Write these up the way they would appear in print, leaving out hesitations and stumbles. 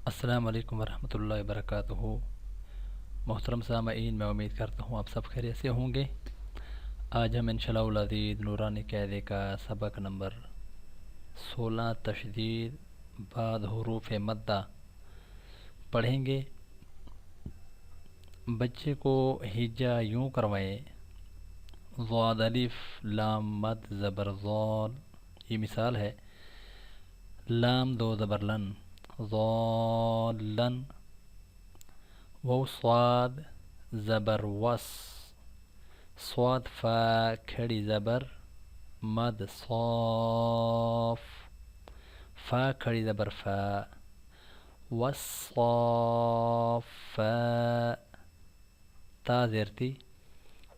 السلام علیکم ورحمۃ اللہ وبرکاتہ۔ محترم سامعین، میں امید کرتا ہوں آپ سب خیریت سے ہوں گے۔ آج ہم انشاءاللہ العزیز نورانی قاعدے کا سبق نمبر 16 تشدید بعد حروف مدہ پڑھیں گے۔ بچے کو ہجا یوں کروائیں: ضاد الف لام مد زبر ضال، یہ مثال ہے۔ لام دو زبر لن، ضالن۔ واو صاد زبر وس، صاد فا کھڑی زبر مد صاف، فا کھڑی زبر فا، والصافات، تا زیرتی،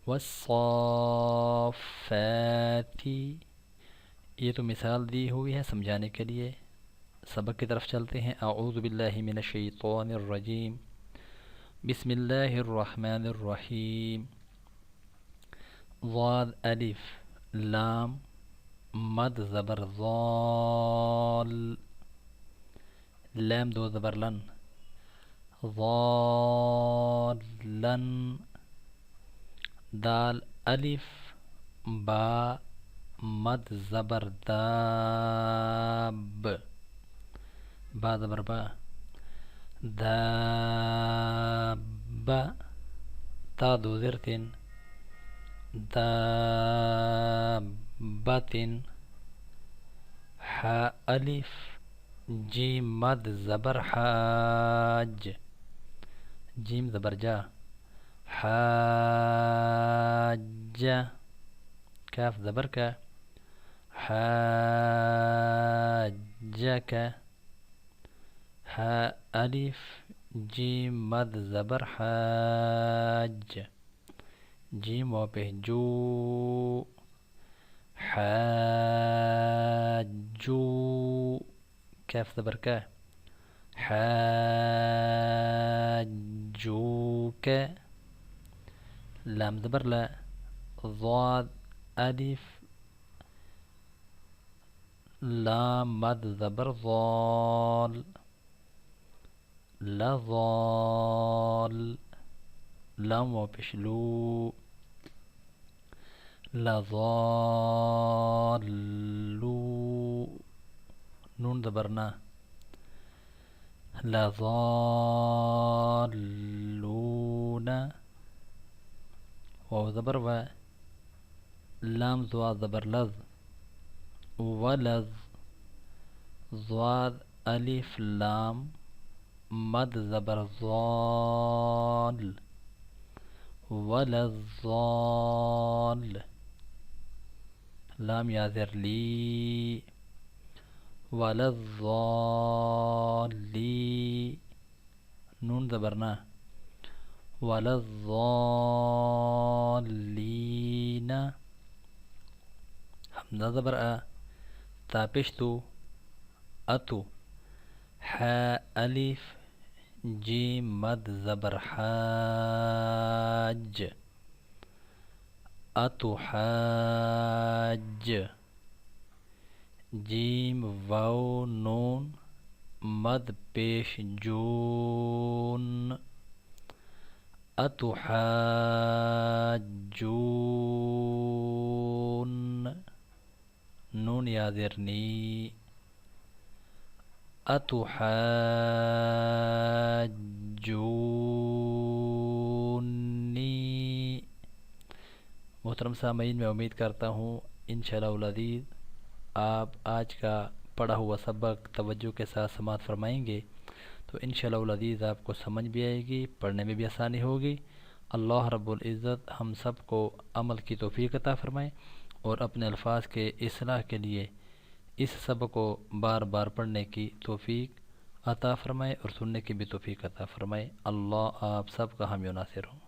والصافاتی۔ یہ تو مثال دی ہوئی ہے سمجھانے کے لیے۔ سبق کی طرف چلتے ہیں۔ اعوذ باللہ من الشیطان الرجیم، بسم اللہ الرحمن الرحیم۔ ضاد الف لام مد زبر ضال، لام دو زبر لن، ضالن۔ دال الف با مد زبر داب، با زبر با، دابا، تا دو زرتن، دابتن۔ حا الف جیم مد زبر حاج، جیم زبر جا، حاج۔ کاف زبر کا، حاجک۔ حا الف جیم مد زبر حاج، جیم واو پہ جو، حاجو۔ کاف زبر کا، حاجوک۔ لام زبر لا، ضاد الف لام مد زبر ضال، لضال۔ لام واو پیش لو، لضالو۔ نون زبرنا، لضالون۔ واو زبر و، لام زوا زبر لز، ولز۔ ضاد الف لام مد زبر ضال، ولضال۔ لام یا زر لی، ولضالی۔ نون زبرنا، ولضالین۔ حمزہ زبر آ، تا پیش تو، اتو۔ حا الف جیم مد زبر حاج، اتحاج۔ جیم واو نون مد پیش جون، اتحاجون۔ نون یا زرنی، اتحاجونی۔ محترم سامعین، میں امید کرتا ہوں انشاءاللہ العزیز آپ آج کا پڑھا ہوا سبق توجہ کے ساتھ سماعت فرمائیں گے تو انشاءاللہ العزیز آپ کو سمجھ بھی آئے گی، پڑھنے میں بھی آسانی ہوگی۔ اللہ رب العزت ہم سب کو عمل کی توفیق عطا فرمائیں اور اپنے الفاظ کے اصلاح کے لیے اس سبق کو بار بار پڑھنے کی توفیق عطا فرمائے اور سننے کی بھی توفیق عطا فرمائے۔ اللہ آپ سب کا حامی و ناصر ہوں۔